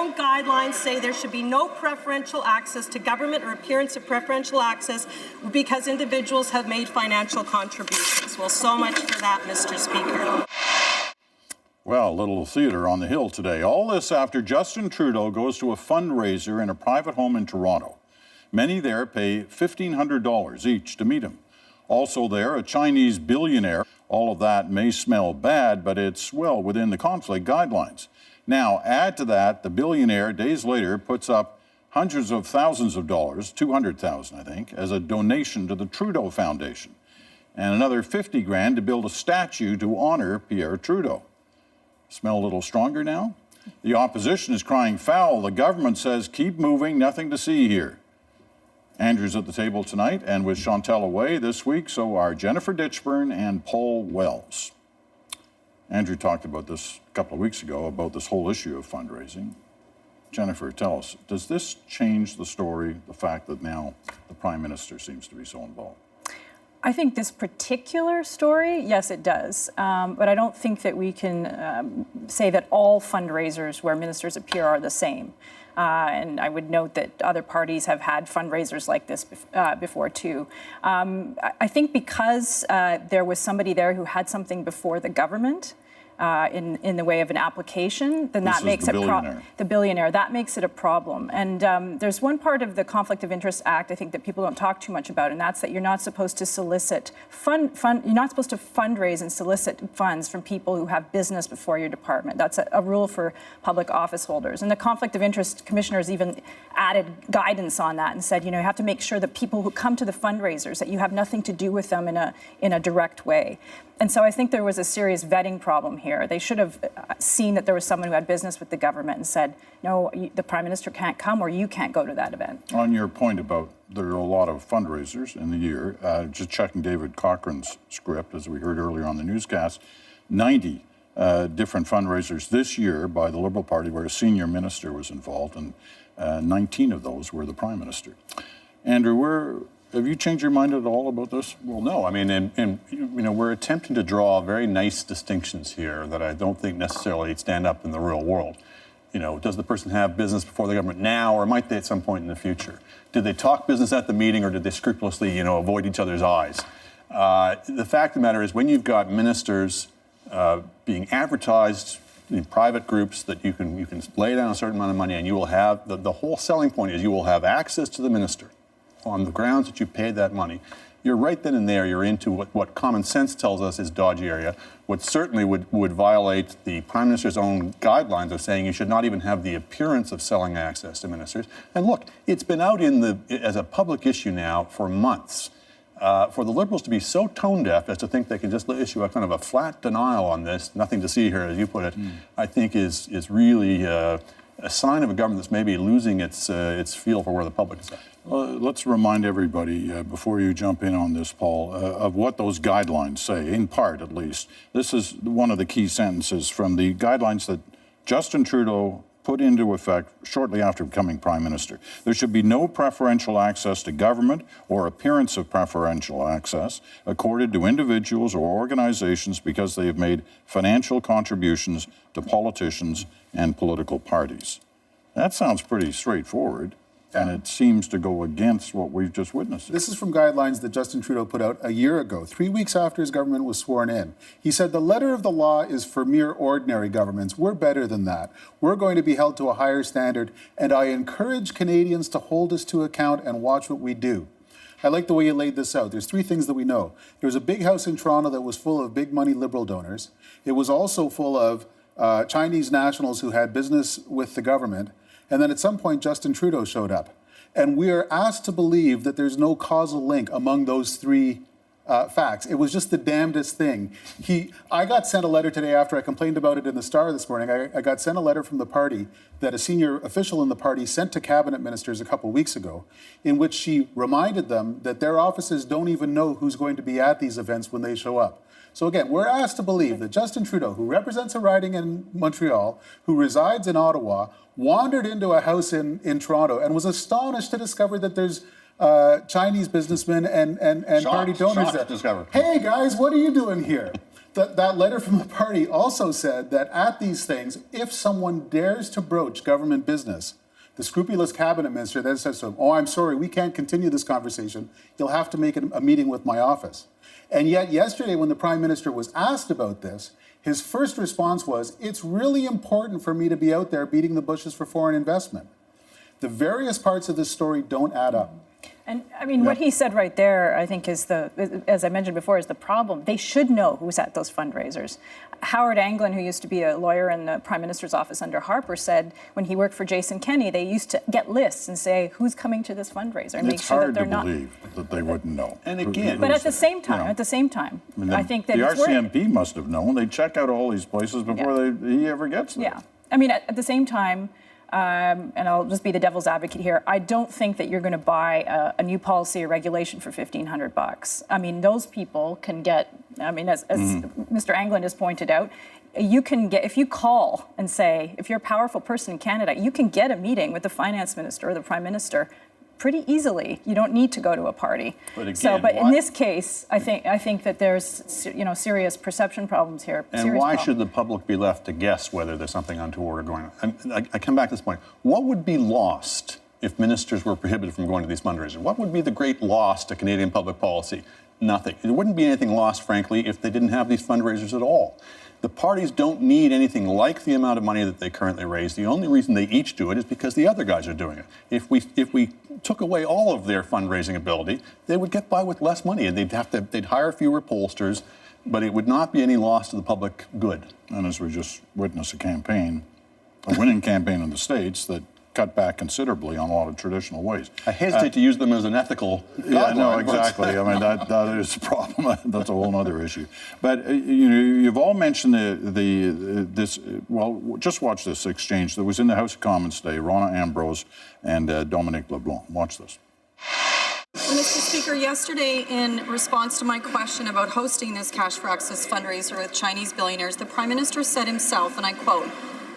own guidelines say there should be no preferential access to government or appearance of preferential access because individuals have made financial contributions. Well, so much for that, Mr. Speaker. Well, a little theater on the Hill today. All this after Justin Trudeau goes to a fundraiser in a private home in Toronto. Many there pay $1,500 each to meet him. Also there, a Chinese billionaire. All of that may smell bad, but it's well within the conflict guidelines. Now, add to that, the billionaire days later puts up hundreds of thousands of dollars, 200,000 I think, as a donation to the Trudeau Foundation, and another 50 grand to build a statue to honor Pierre Trudeau. Smell a little stronger now? The opposition is crying foul. The government says, keep moving, nothing to see here. Andrew's at the table tonight, and with Chantal away this week, so are Jennifer Ditchburn and Paul Wells. Andrew talked about this a couple of weeks ago, about this whole issue of fundraising. Jennifer, tell us, does this change the story, the fact that now the Prime Minister seems to be so involved? I think this particular story, yes, it does. But I don't think that we can say that all fundraisers where ministers appear are the same. And I would note that other parties have had fundraisers like this before, too. I think because there was somebody there who had something before the government, in the way of an application, then that makes it the billionaire. That makes it a problem. And there's one part of the Conflict of Interest Act I think that people don't talk too much about, and that's that you're not supposed to solicit you're not supposed to fundraise and solicit funds from people who have business before your department. That's a rule for public office holders. And the Conflict of Interest Commissioners even added guidance on that and said, you know, you have to make sure that people who come to the fundraisers, that you have nothing to do with them in a direct way. And so I think there was a serious vetting problem here. They should have seen that there was someone who had business with the government and said, no, the Prime Minister can't come or you can't go to that event. On your point about there are a lot of fundraisers in the year, just checking David Cochrane's script, as we heard earlier on the newscast, 90 different fundraisers this year by the Liberal Party where a senior minister was involved, and 19 of those were the Prime Minister. Andrew, have you changed your mind at all about this? Well, no. I mean, and you know, we're attempting to draw very nice distinctions here that I don't think necessarily stand up in the real world. You know, does the person have business before the government now, or might they at some point in the future? Did they talk business at the meeting, or did they scrupulously, you know, avoid each other's eyes? The fact of the matter is, when you've got ministers being advertised in private groups that you can lay down a certain amount of money, and you will have the whole selling point is you will have access to the minister on the grounds that you paid that money. You're right then and there, you're into what common sense tells us is dodgy area, what certainly would violate the Prime Minister's own guidelines of saying you should not even have the appearance of selling access to ministers. And look, it's been out as a public issue now for months. For the Liberals to be so tone-deaf as to think they can just issue a kind of a flat denial on this, nothing to see here, as you put it, I think is really a sign of a government that's maybe losing its feel for where the public is at. Let's remind everybody, before you jump in on this, Paul, of what those guidelines say, in part at least. This is one of the key sentences from the guidelines that Justin Trudeau put into effect shortly after becoming Prime Minister. There should be no preferential access to government or appearance of preferential access accorded to individuals or organizations because they have made financial contributions to politicians and political parties. That sounds pretty straightforward. And it seems to go against what we've just witnessed. This is from guidelines that Justin Trudeau put out a year ago, 3 weeks after his government was sworn in. He said, the letter of the law is for mere ordinary governments. We're better than that. We're going to be held to a higher standard, and I encourage Canadians to hold us to account and watch what we do. I like the way you laid this out. There's three things that we know. There was a big house in Toronto that was full of big money Liberal donors. It was also full of Chinese nationals who had business with the government. And then at some point, Justin Trudeau showed up. And we are asked to believe that there's no causal link among those three facts. It was just the damnedest thing. I got sent a letter today after I complained about it in the Star this morning. I got sent a letter from the party that a senior official in the party sent to cabinet ministers a couple weeks ago, in which she reminded them that their offices don't even know who's going to be at these events when they show up. So again, we're asked to believe that Justin Trudeau, who represents a riding in Montreal, who resides in Ottawa, wandered into a house in Toronto and was astonished to discover that there's Chinese businessmen and party donors there. Discover. Hey guys, what are you doing here? That letter from the party also said that at these things, if someone dares to broach government business, the scrupulous cabinet minister then says to him, "Oh, I'm sorry, we can't continue this conversation. You'll have to make a meeting with my office." And yet yesterday, when the Prime Minister was asked about this, his first response was, "It's really important for me to be out there beating the bushes for foreign investment." The various parts of this story don't add up. And I mean, what he said right there, I think, is as I mentioned before, is the problem. They should know who's at those fundraisers. Howard Anglin, who used to be a lawyer in the Prime Minister's office under Harper, said when he worked for Jason Kenney, they used to get lists and say who's coming to this fundraiser and make sure that they're not. It's hard to believe that they wouldn't know. And again, But at the same time, I think that the it's worth- RCMP must have known. They check out all these places before he ever gets there. Yeah, I mean, at the same time. And I'll just be the devil's advocate here. I don't think that you're going to buy a new policy or regulation for $1,500. I mean, those people can get. I mean, as Mr. Anglin has pointed out, you can get, if you call and say, if you're a powerful person in Canada, you can get a meeting with the finance minister or the prime minister pretty easily. You don't need to go to a party. But again, in this case, I think that there's serious perception problems here. And why should the public be left to guess whether there's something untoward going on? I come back to this point. What would be lost if ministers were prohibited from going to these fundraisers? What would be the great loss to Canadian public policy? Nothing. There wouldn't be anything lost, frankly, if they didn't have these fundraisers at all. The parties don't need anything like the amount of money that they currently raise. The only reason they each do it is because the other guys are doing it. If we took away all of their fundraising ability, they would get by with less money, and they'd hire fewer pollsters, but it would not be any loss to the public good. And as we just witnessed a winning campaign in the States that cut back considerably on a lot of traditional ways. I hesitate to use them as an ethical guideline. Yeah, no, exactly. I mean, that is a problem. That's a whole other issue. But you've all mentioned this. Well, just watch this exchange that was in the House of Commons today. Rona Ambrose and Dominic LeBlanc. Watch this. Mr. Speaker, yesterday, in response to my question about hosting this Cash for Access fundraiser with Chinese billionaires, the Prime Minister said himself, and I quote,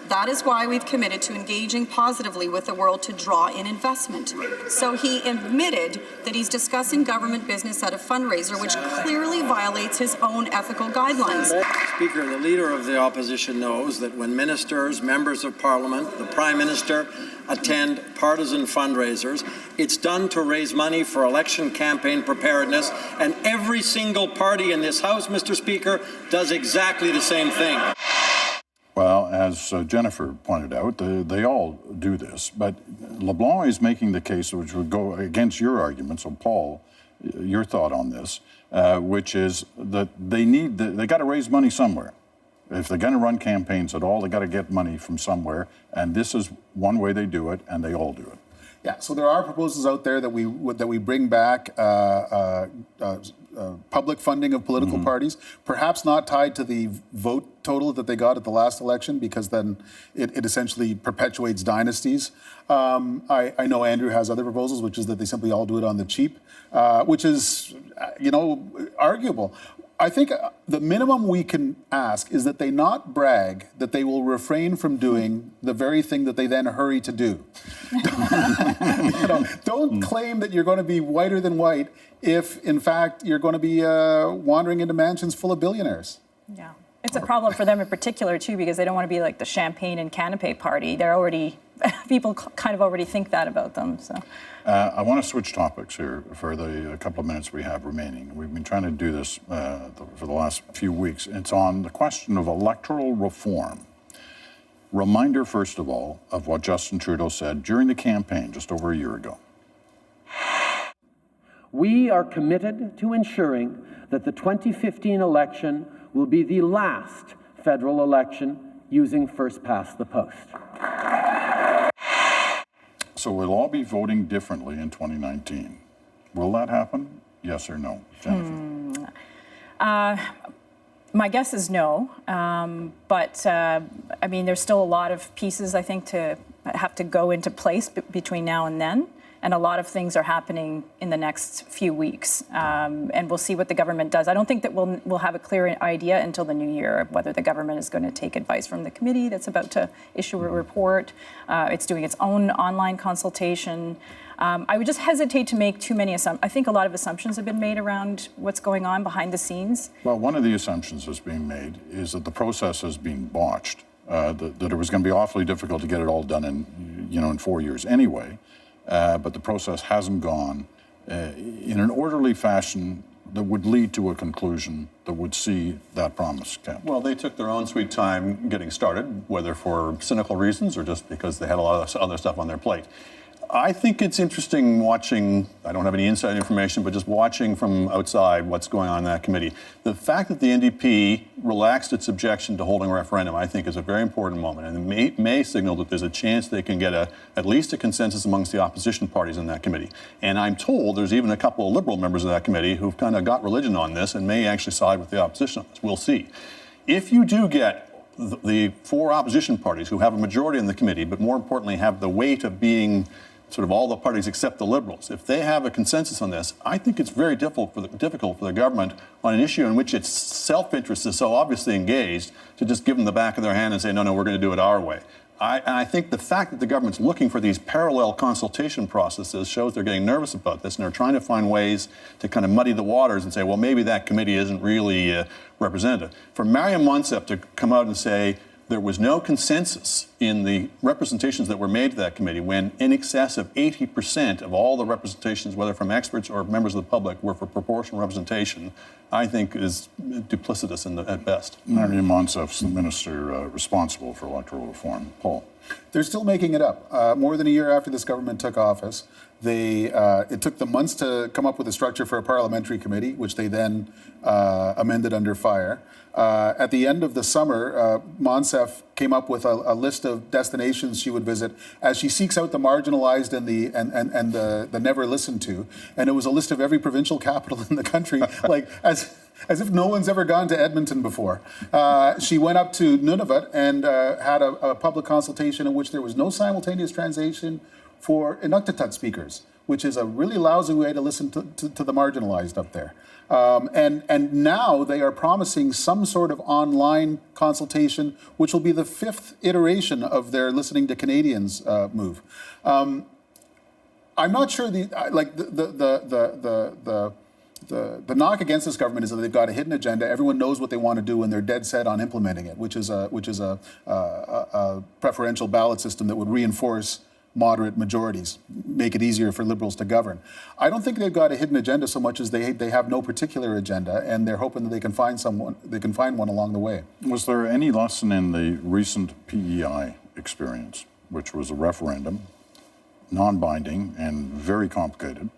"That is why we've committed to engaging positively with the world to draw in investment." So he admitted that he's discussing government business at a fundraiser, which clearly violates his own ethical guidelines. Speaker, the Leader of the Opposition knows that when ministers, members of Parliament, the Prime Minister attend partisan fundraisers, it's done to raise money for election campaign preparedness, and every single party in this House, Mr. Speaker, does exactly the same thing. Well, as Jennifer pointed out, they all do this. But LeBlanc is making the case which would go against your argument. So, Paul, your thought on this, which is that they got to raise money somewhere. If they're going to run campaigns at all, they got to get money from somewhere. And this is one way they do it, and they all do it. Yeah, so there are proposals out there that we bring back public funding of political parties, perhaps not tied to the vote total that they got at the last election, because then it essentially perpetuates dynasties. I know Andrew has other proposals, which is that they simply all do it on the cheap, which is, arguable. I think the minimum we can ask is that they not brag that they will refrain from doing the very thing that they then hurry to do. Don't claim that you're going to be whiter than white if, in fact, you're going to be wandering into mansions full of billionaires. Yeah. It's a problem for them in particular, too, because they don't want to be like the champagne and canapé party. They're already, people kind of already think that about them. So, I want to switch topics here for the couple of minutes we have remaining. We've been trying to do this for the last few weeks. It's on the question of electoral reform. Reminder, first of all, of what Justin Trudeau said during the campaign just over a year ago. We are committed to ensuring that the 2015 election will be the last federal election using first past the post. So we'll all be voting differently in 2019. Will that happen? Yes or no? Jennifer? my guess is no. But I mean, there's still a lot of pieces, I think, to have to go into place between now and then. and a lot of things are happening in the next few weeks. And we'll see what the government does. I don't think that we'll have a clear idea until the new year of whether the government is going to take advice from the committee that's about to issue a report. It's doing its own online consultation. I would just hesitate to make too many assumptions. I think a lot of assumptions have been made around what's going on behind the scenes. Well, one of the assumptions that's being made is that the process has been botched, that it was going to be awfully difficult to get it all done in 4 years anyway, but the process hasn't gone in an orderly fashion that would lead to a conclusion that would see that promise kept. Well, they took their own sweet time getting started, whether for cynical reasons or just because they had a lot of other stuff on their plate. I think it's interesting watching, I don't have any inside information, but just watching from outside what's going on in that committee. The fact that the NDP relaxed its objection to holding a referendum, I think, is a very important moment, and it may signal that there's a chance they can get at least a consensus amongst the opposition parties in that committee. And I'm told there's even a couple of Liberal members of that committee who've kind of got religion on this and may actually side with the opposition on this. We'll see. If you do get the 4 opposition parties who have a majority in the committee, but more importantly have the weight of being sort of all the parties except the Liberals, if they have a consensus on this, I think it's very difficult for the government on an issue in which its self-interest is so obviously engaged to just give them the back of their hand and say, no, we're going to do it our way. I think the fact that the government's looking for these parallel consultation processes shows they're getting nervous about this, and they're trying to find ways to kind of muddy the waters and say, well, maybe that committee isn't really representative. For Maryam Monsef to come out and say, there was no consensus in the representations that were made to that committee when in excess of 80% of all the representations, whether from experts or members of the public, were for proportional representation, I think is duplicitous at best. Maryam Monsef's the minister responsible for electoral reform. Paul. They're still making it up. More than a year after this government took office, it took them months to come up with a structure for a parliamentary committee, which they then amended under fire. At the end of the summer, Monsef came up with a list of destinations she would visit as she seeks out the marginalized and the never listened to. And it was a list of every provincial capital in the country, like as if no one's ever gone to Edmonton before. She went up to Nunavut and had a public consultation in which there was no simultaneous translation for Inuktitut speakers, which is a really lousy way to listen to the marginalized up there. And now they are promising some sort of online consultation, which will be the 5th iteration of their Listening to Canadians move. I'm not sure the knock against this government is that they've got a hidden agenda. Everyone knows what they want to do, and they're dead set on implementing it, which is a preferential ballot system that would reinforce moderate majorities, make it easier for Liberals to govern. I don't think they've got a hidden agenda so much as they have no particular agenda, and they're hoping that they can find one along the way. Was there any lesson in the recent PEI experience, which was a referendum, non-binding and very complicated,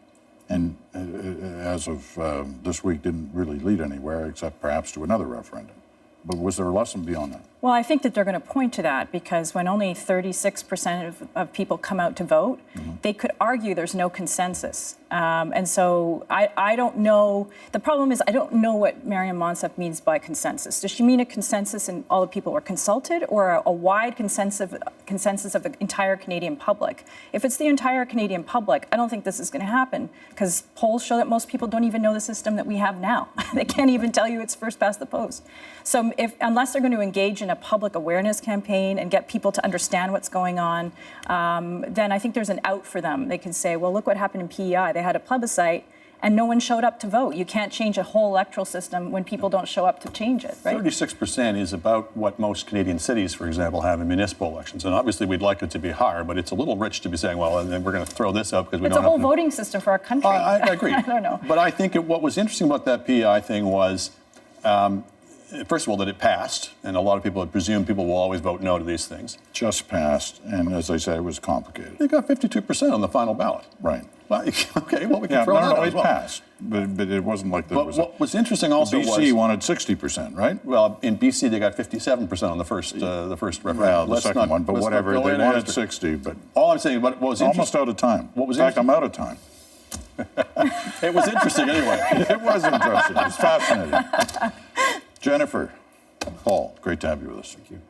and as of this week didn't really lead anywhere except perhaps to another referendum? But was there a lesson beyond that? Well, I think that they're going to point to that because when only 36% of people come out to vote, they could argue there's no consensus. And so I don't know. The problem is I don't know what Maryam Monsef means by consensus. Does she mean a consensus and all the people were consulted, or a wide consensus of the entire Canadian public? If it's the entire Canadian public, I don't think this is going to happen because polls show that most people don't even know the system that we have now. They can't even tell you it's first past the post. So unless they're going to engage in a public awareness campaign and get people to understand what's going on, then I think there's an out for them. They can say, well, look what happened in PEI. They had a plebiscite and no one showed up to vote. You can't change a whole electoral system when people don't show up to change it, right? 36% is about what most Canadian cities, for example, have in municipal elections. And obviously we'd like it to be higher, but it's a little rich to be saying, well, and then we're going to throw this out because we don't have to. It's a whole voting system for our country. I agree. I don't know. But I think what was interesting about that PEI thing was, first of all, that it passed, and a lot of people had presumed people will always vote no to these things. Just passed, and as I said, it was complicated. They got 52% on the final ballot. Right. Well, okay, well, we can throw that out as well. It passed, but it wasn't like there was. What was interesting also BC wanted 60%, right? Well, in BC they got 57% on the first referendum. Well, the second one, but whatever. They wanted 60, but all I'm saying, what was almost out of time. What was in fact, I'm out of time. It was interesting anyway. It was interesting. It was fascinating. Jennifer, Paul, great to have you with us. Thank you.